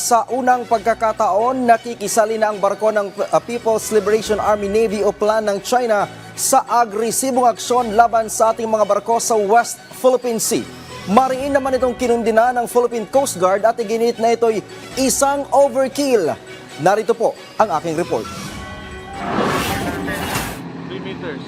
Sa unang pagkakataon, nakikisali na ang barko ng People's Liberation Army Navy o PLAN ng China sa agresibong aksyon laban sa ating mga barko sa West Philippine Sea. Mariin naman itong kinundina ng Philippine Coast Guard at iginit na ito'y isang overkill. Narito po ang aking report. 3 meters.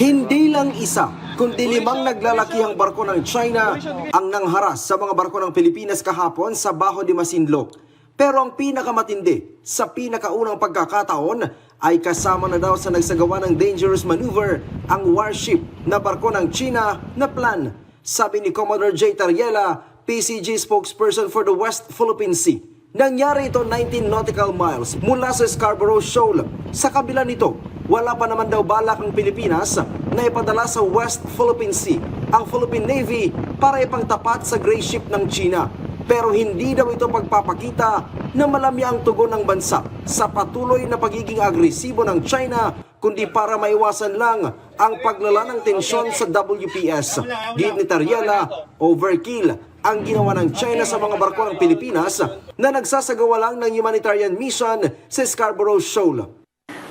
Hindi lang isa, kundi 5 naglalakihang barko ng China ang nangharas sa mga barko ng Pilipinas kahapon sa Bajo de Masinloc. Pero ang pinakamatindi sa pinakaunang pagkakataon ay kasama na daw sa nagsagawa ng dangerous maneuver ang warship na barko ng China na PLAN. Sabi ni Commodore J. Tariela, PCG spokesperson for the West Philippine Sea. Nangyari ito 19 nautical miles mula sa Scarborough Shoal. Sa kabila nito, wala pa naman daw balak ang Pilipinas na ipadala sa West Philippine Sea ang Philippine Navy para ipangtapat sa gray ship ng China. Pero hindi daw ito pagpapakita na malamya ang tugon ng bansa sa patuloy na pagiging agresibo ng China, kundi para maiwasan lang ang paglala ng tensyon sa WPS. Gid ni Tariela, overkill ang ginawa ng China sa mga barko ng Pilipinas na nagsasagawa lang ng humanitarian mission sa Scarborough Shoal.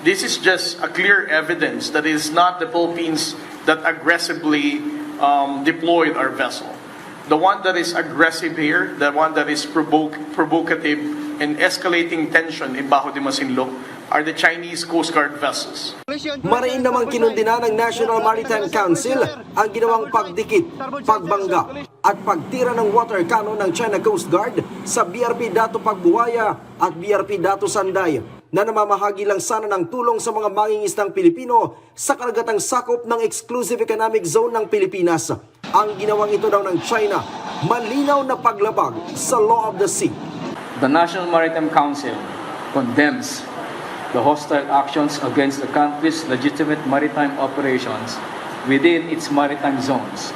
This is just a clear evidence that it is not the Philippines that aggressively deployed our vessel. The one that is aggressive here, the one that is provocative and escalating tension in Bajo de Masinloc are the Chinese Coast Guard vessels. Mariin namang kinundina ng National Maritime Council ang ginawang pagdikit, pagbangga at pagtira ng water cannon ng China Coast Guard sa BRP Dato Pagbuwaya at BRP Dato Sanday na namamahagi lang sana ng tulong sa mga mangingisdang Pilipino sa karagatang sakop ng Exclusive Economic Zone ng Pilipinas. Ang ginawang ito daw ng China, malinaw na paglabag sa law of the sea. The National Maritime Council condemns the hostile actions against the country's legitimate maritime operations within its maritime zones.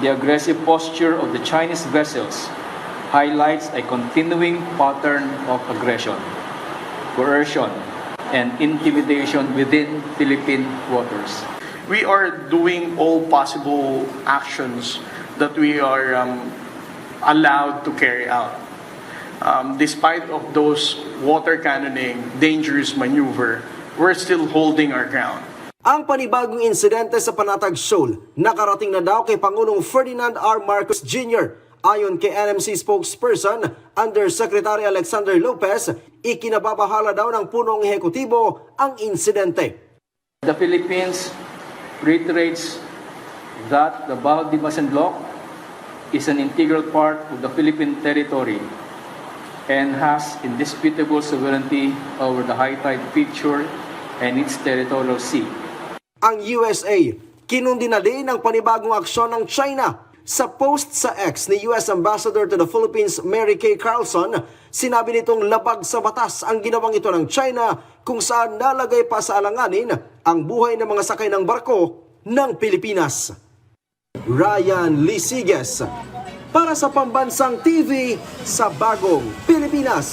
The aggressive posture of the Chinese vessels highlights a continuing pattern of aggression, coercion, and intimidation within Philippine waters. We are doing all possible actions that we are allowed to carry out. Despite of those water cannoning, dangerous maneuver, we're still holding our ground. Ang panibagong insidente sa Panatag Shoal, nakarating na daw kay Pangulong Ferdinand R. Marcos Jr. Ayon kay NMC spokesperson, Undersecretary Alexander Lopez, ikinababahala daw ng punong ehekutibo ang insidente. The Philippines reiterates that the Bajo de Masinloc is an integral part of the Philippine territory and has indisputable sovereignty over the high tide feature and its territorial sea. Ang USA, kinundina din ang panibagong aksyon ng China. Sa post sa X ni US Ambassador to the Philippines Mary Kay Carlson, sinabi nitong labag sa batas ang ginawang ito ng China kung saan nalagay pa sa alanganin ang buhay ng mga sakay ng barko ng Pilipinas. Ryan Lisiges, para sa Pambansang TV sa Bagong Pilipinas.